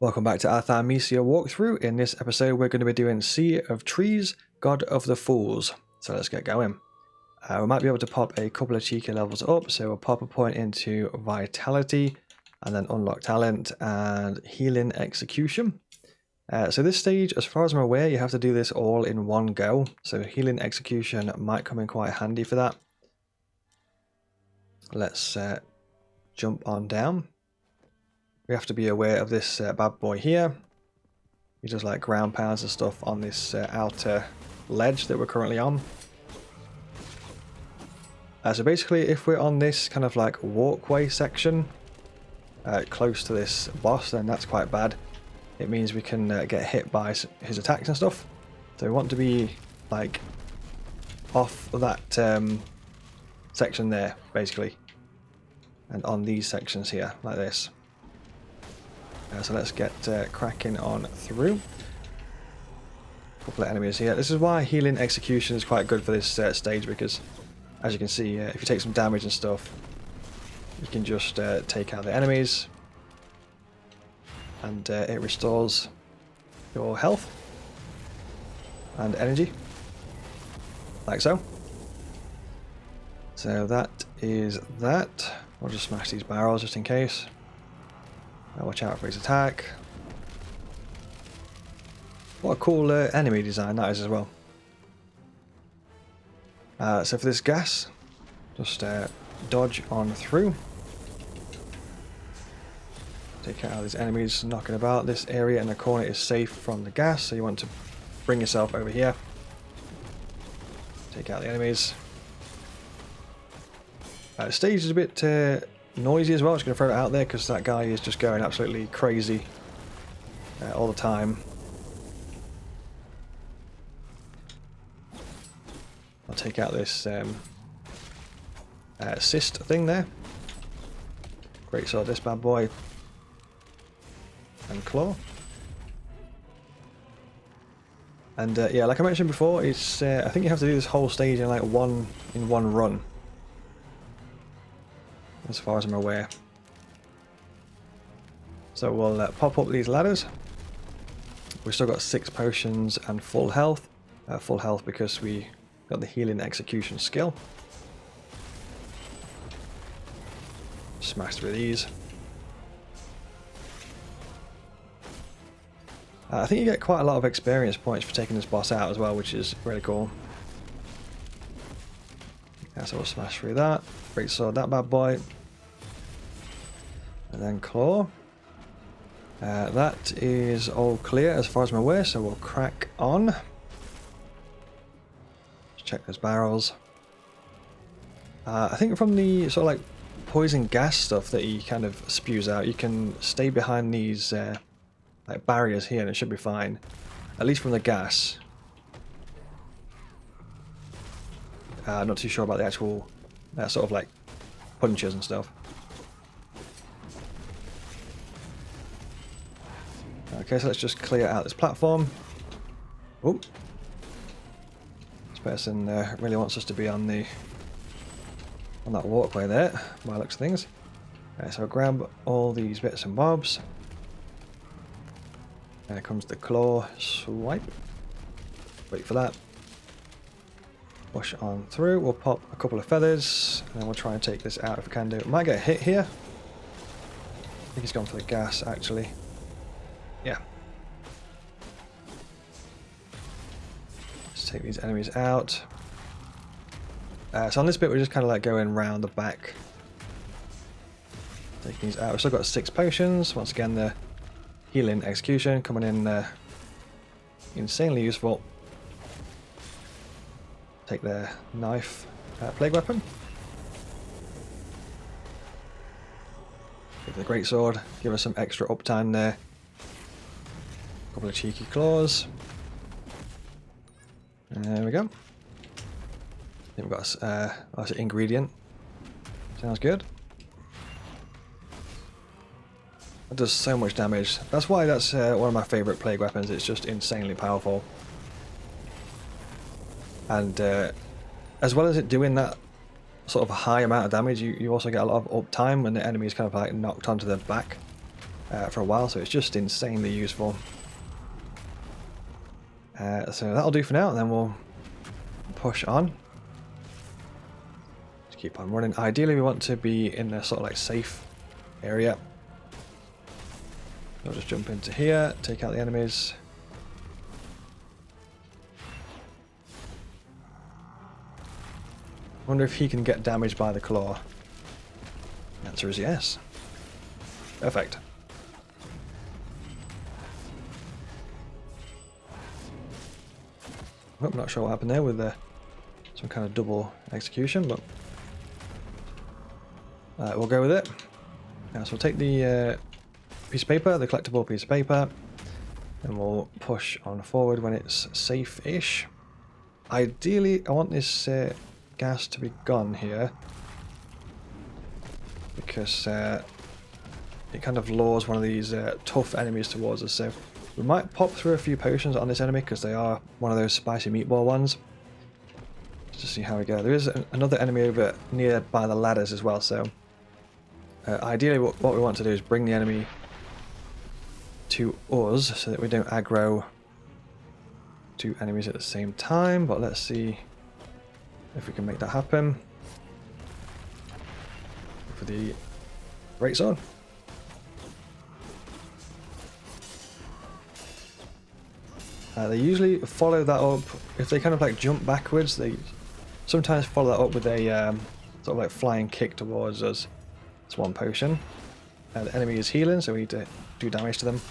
Welcome back to our Thymesia walkthrough. In this episode we're going to be doing Sea of Trees, God of the Fools. So let's get going. We might be able to pop a couple of cheeky levels up, so we'll pop a point into Vitality and then Unlock Talent and Healing Execution. So this stage, as far as I'm aware, you have to do this all in one go, so Healing Execution might come in quite handy for that. Let's jump on down. We have to be aware of this bad boy here. He does like ground pounds and stuff on this outer ledge that we're currently on. So basically, if we're on this kind of like walkway section close to this boss, then that's quite bad. It means we can get hit by his attacks and stuff. So we want to be like off that section there, basically, and on these sections here, like this. So let's get cracking on through. A couple of enemies here. This is why Healing Execution is quite good for this stage, because as you can see, if you take some damage and stuff, you can just take out the enemies and it restores your health and energy, like so. So that is that. We'll just smash these barrels just in case. Watch out for his attack. What a cool enemy design that is as well. So for this gas, just dodge on through. Take out these enemies knocking about. This area in the corner is safe from the gas, so you want to bring yourself over here. Take out the enemies. The stage is a bit noisy as well. I'm just going to throw it out there because that guy is just going absolutely crazy all the time. I'll take out this cyst thing there. Great sword, this bad boy. And claw. And yeah, like I mentioned before, it's I think you have to do this whole stage in like one run, as far as I'm aware. So we'll pop up these ladders. We've still got 6 potions and full health. Full health because we got the Healing Execution skill. Smash through these. I think you get quite a lot of experience points for taking this boss out as well, which is really cool. So we'll smash through that. Great sword, that bad boy. And then claw. That is all clear as far as I'm aware, so we'll crack on. Let's check those barrels. I think from the sort of like poison gas stuff that he kind of spews out, you can stay behind these like barriers here and it should be fine. At least from the gas. Not too sure about the actual sort of like punches and stuff. Okay, so let's just clear out this platform. Oh, this person really wants us to be on that walkway there, by the looks of things. Okay, so I'll grab all these bits and bobs. There comes the claw swipe. Wait for that. Push on through. We'll pop a couple of feathers, and then we'll try and take this out if we can do it. Might get hit here. I think he's gone for the gas, actually. Yeah. Let's take these enemies out. So on this bit, we're just kind of like going round the back. Taking these out. We've still got 6 potions. Once again, the Healing Execution coming in insanely useful. Take their knife, plague weapon. Take the great sword. Give us some extra uptime there. Couple of cheeky claws. There we go. I think we've got an ingredient. Sounds good. It does so much damage. That's why that's one of my favourite plague weapons. It's just insanely powerful. And as well as it doing that sort of high amount of damage, you also get a lot of uptime when the enemy is kind of like knocked onto their back. for a while, so it's just insanely useful. So that'll do for now, and then we'll push on. Just keep on running. Ideally we want to be in a sort of like safe area. I'll just jump into here, take out the enemies. Wonder if he can get damaged by the claw. The answer is yes. Perfect. Oh, I'm not sure what happened there with some kind of double execution, but we'll go with it. So we'll take the piece of paper, the collectible piece of paper, and we'll push on forward when it's safe-ish. Ideally, I want this gas to be gone here, because it kind of lures one of these tough enemies towards us. So we might pop through a few potions on this enemy, because they are one of those spicy meatball ones. Just to see how we go. There is another enemy over near by the ladders as well, so ideally what we want to do is bring the enemy to us so that we don't aggro two enemies at the same time, but let's see if we can make that happen. For the great sword. They usually follow that up, if they kind of like jump backwards, they sometimes follow that up with a sort of like flying kick towards us. It's one potion. The enemy is healing, so we need to do damage to them.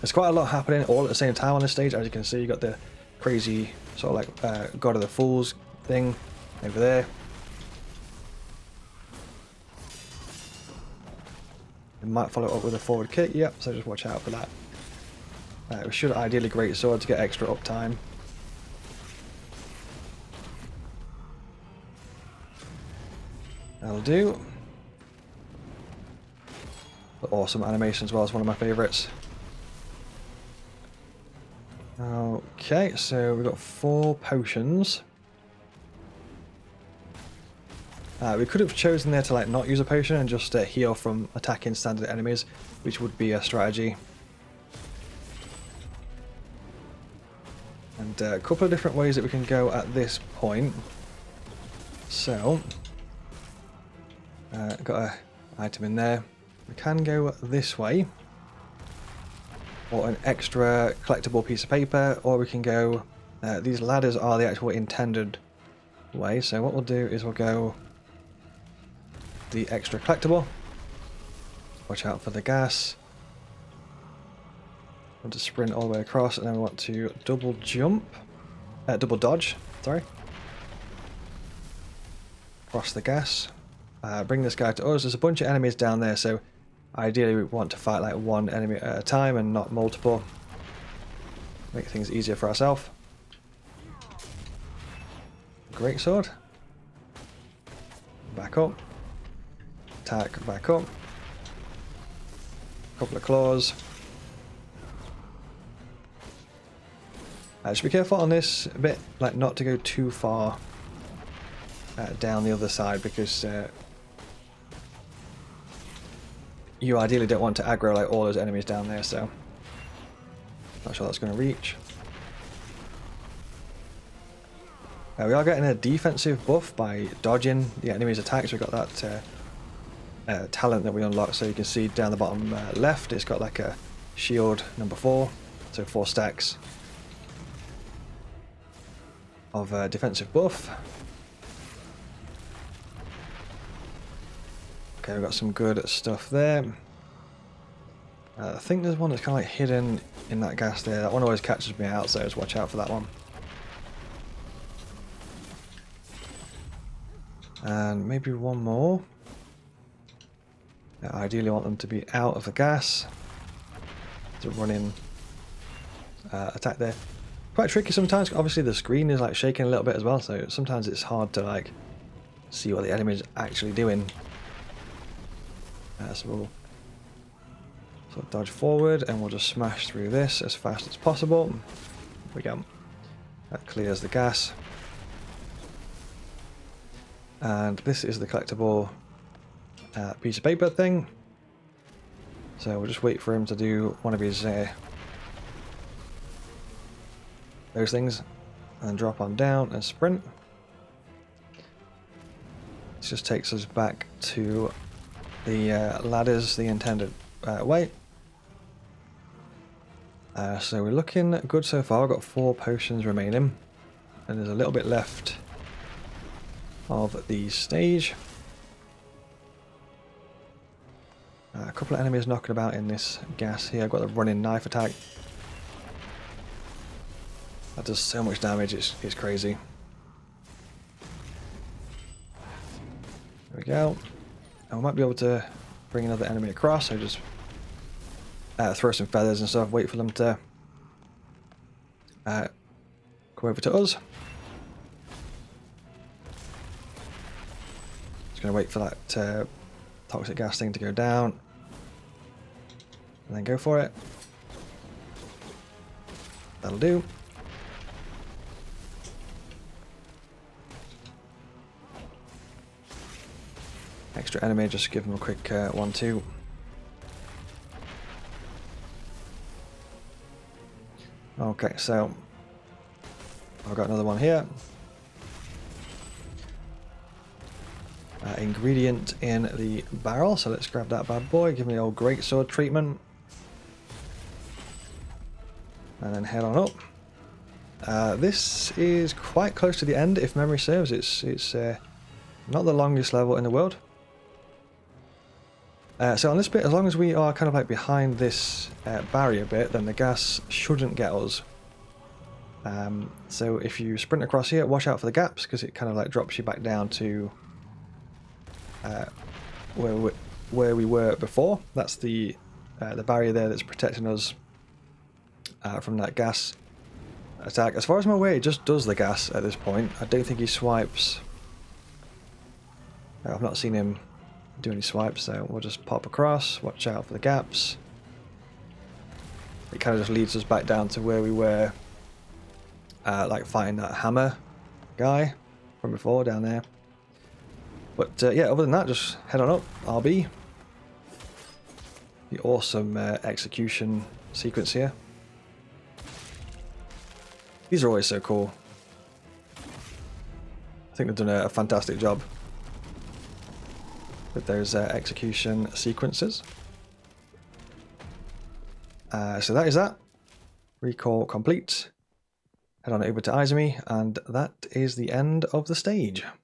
There's quite a lot happening all at the same time on this stage. As you can see, you got the crazy sort of like God of the Fools thing over there. It might follow up with a forward kick, yep, so just watch out for that. We should ideally great sword to get extra uptime. That'll do. The awesome animation as well is one of my favourites. Okay, so we've got 4 potions. We could have chosen there to like not use a potion and just heal from attacking standard enemies, which would be a strategy. And a couple of different ways that we can go at this point. So, got an item in there. We can go this way, or an extra collectible piece of paper, or we can go, these ladders are the actual intended way, so what we'll do is we'll go the extra collectible. Watch out for the gas. Want to sprint all the way across, and then we want to double jump, double dodge, sorry. Cross the gas. Bring this guy to us. There's a bunch of enemies down there, so ideally we want to fight like one enemy at a time and not multiple. Make things easier for ourselves. Great sword. Back up. Attack, back up. Couple of claws. Just be careful on this a bit, like not to go too far down the other side, because you ideally don't want to aggro like all those enemies down there, so not sure that's going to reach. We are getting a defensive buff by dodging the enemy's attacks. We've got that talent that we unlocked, so you can see down the bottom left it's got like a shield number 4, so 4 stacks of defensive buff. Okay, we've got some good stuff there. I think there's one that's kind of like hidden in that gas there. That one always catches me out, so just watch out for that one. And maybe one more. I ideally want them to be out of the gas. To run in attack there. Quite tricky sometimes. Obviously the screen is like shaking a little bit as well, so sometimes it's hard to like see what the enemy is actually doing. So we'll sort of dodge forward and we'll just smash through this as fast as possible. There we go. That clears the gas. And this is the collectible piece of paper thing. So we'll just wait for him to do one of his those things, and drop on down and sprint. This just takes us back to the ladders the intended way. So we're looking good so far. I've got 4 potions remaining, and there's a little bit left of the stage. A couple of enemies knocking about in this gas here. I've got the running knife attack. That does so much damage, it's crazy. There we go. And we might be able to bring another enemy across, so just throw some feathers and stuff, wait for them to come over to us. Just going to wait for that toxic gas thing to go down, and then go for it. That'll do. Extra enemy, just give them a quick 1-2. Okay, so I've got another one here. Ingredient in the barrel, so let's grab that bad boy, give me the old greatsword treatment, and then head on up. This is quite close to the end, if memory serves. It's not the longest level in the world. So on this bit, as long as we are kind of like behind this barrier bit, then the gas shouldn't get us. So if you sprint across here, watch out for the gaps, because it kind of like drops you back down to where we were before. That's the barrier there that's protecting us from that gas attack. As far as I'm aware, it just does the gas at this point. I don't think he swipes. I've not seen him do any swipes, so we'll just pop across, watch out for the gaps. It kind of just leads us back down to where we were like fighting that hammer guy from before down there. But yeah, other than that, just head on up, RB. The awesome execution sequence here. These are always so cool. I think they've done a fantastic job with those execution sequences. So that is that. Recall complete. Head on over to Azzavhar, and that is the end of the stage.